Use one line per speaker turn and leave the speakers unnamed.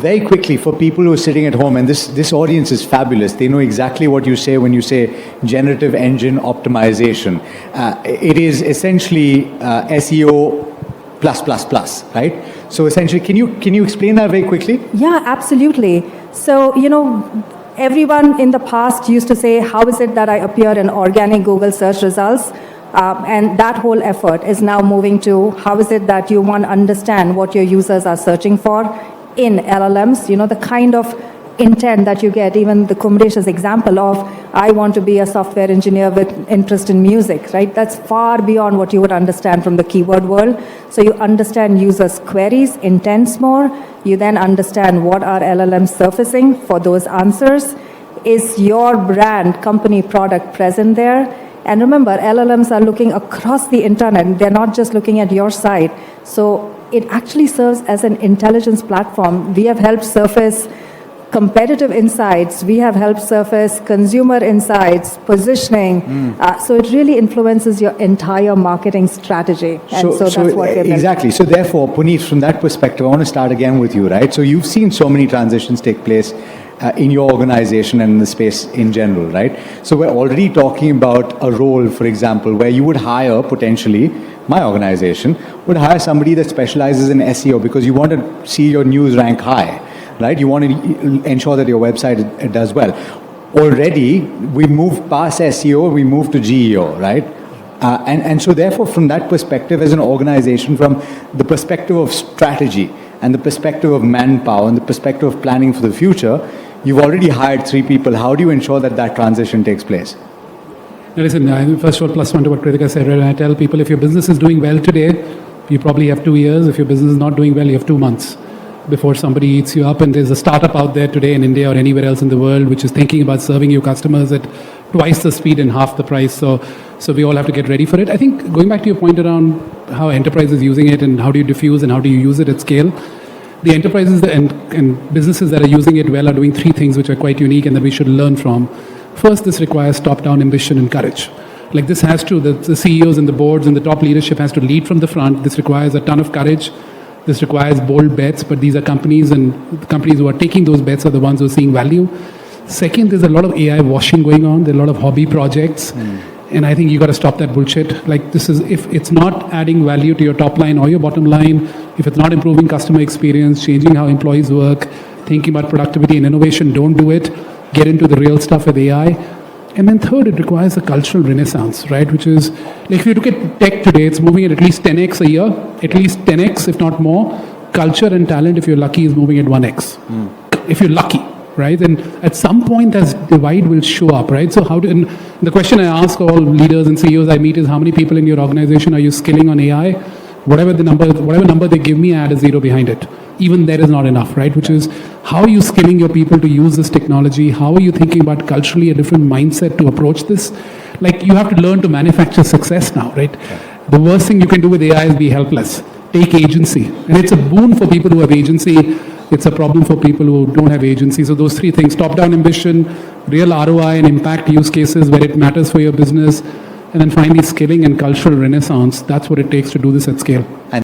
very quickly, for people who are sitting at home, and this audience is fabulous, they know exactly what you say when you say generative engine optimization. It is essentially SEO plus, right? So essentially, can you explain that very quickly?
Yeah, absolutely. So, everyone in the past used to say, how is it that I appear in organic Google search results? And that whole effort is now moving to how is it that you want to understand what your users are searching for in LLMs, the kind of intent that you get, even the Kumresh's example of, I want to be a software engineer with interest in music, right? That's far beyond what you would understand from the keyword world. So you understand users' queries, intents more. You then understand what are LLMs surfacing for those answers. Is your brand, company, product present there? And remember, LLMs are looking across the internet. They're not just looking at your site. So it actually serves as an intelligence platform. We have helped surface competitive insights. We have helped surface consumer insights, positioning. So it really influences your entire marketing strategy. And so that's what we're building.
Exactly. So therefore, Puneet, from that perspective, I want to start again with you, right? So you've seen so many transitions take place in your organization and in the space in general, right? So we're already talking about a role, for example, where you would hire potentially, my organization would hire somebody that specializes in SEO because you want to see your news rank high, right? You want to ensure that your website it does well. Already, we moved past SEO, we moved to GEO, right? And so therefore, from that perspective, as an organization, from the perspective of strategy and the perspective of manpower and the perspective of planning for the future, you've already hired 3 people. How do you ensure that that transition takes place?
Now listen, first of all, plus one to what Kirthiga said, right? I tell people if your business is doing well today, you probably have 2 years. If your business is not doing well, you have 2 months before somebody eats you up. And there's a startup out there today in India or anywhere else in the world which is thinking about serving your customers at twice the speed and half the price. So we all have to get ready for it. I think going back to your point around how enterprise is using it and how do you diffuse and how do you use it at scale, the enterprises and businesses that are using it well are doing 3 things which are quite unique and that we should learn from. First, this requires top-down ambition and courage. Like this has to, the CEOs and the boards and the top leadership has to lead from the front. This requires a ton of courage. This requires bold bets, but these are companies, and the companies who are taking those bets are the ones who are seeing value. Second, there's a lot of AI washing going on. There are a lot of hobby projects. And I think you got to stop that bullshit. Like this is, if it's not adding value to your top line or your bottom line, if it's not improving customer experience, changing how employees work, thinking about productivity and innovation, don't do it. Get into the real stuff with AI. And then third, it requires a cultural renaissance, right? Which is, like if you look at tech today, it's moving at least 10x a year, at least 10x, if not more. Culture and talent, if you're lucky, is moving at 1x. If you're lucky, right? And at some point, that divide will show up, right? So and the question I ask all leaders and CEOs I meet is, how many people in your organization are you skilling on AI? Whatever number they give me, I add a 0 behind it. Even there is not enough, right? Which is, how are you skilling your people to use this technology? How are you thinking about culturally a different mindset to approach this? Like you have to learn to manufacture success now, right? The worst thing you can do with AI is be helpless. Take agency. And it's a boon for people who have agency. It's a problem for people who don't have agency. So those 3 things, top-down ambition, real ROI and impact use cases where it matters for your business, and then finally skilling and cultural renaissance. That's what it takes to do this at scale.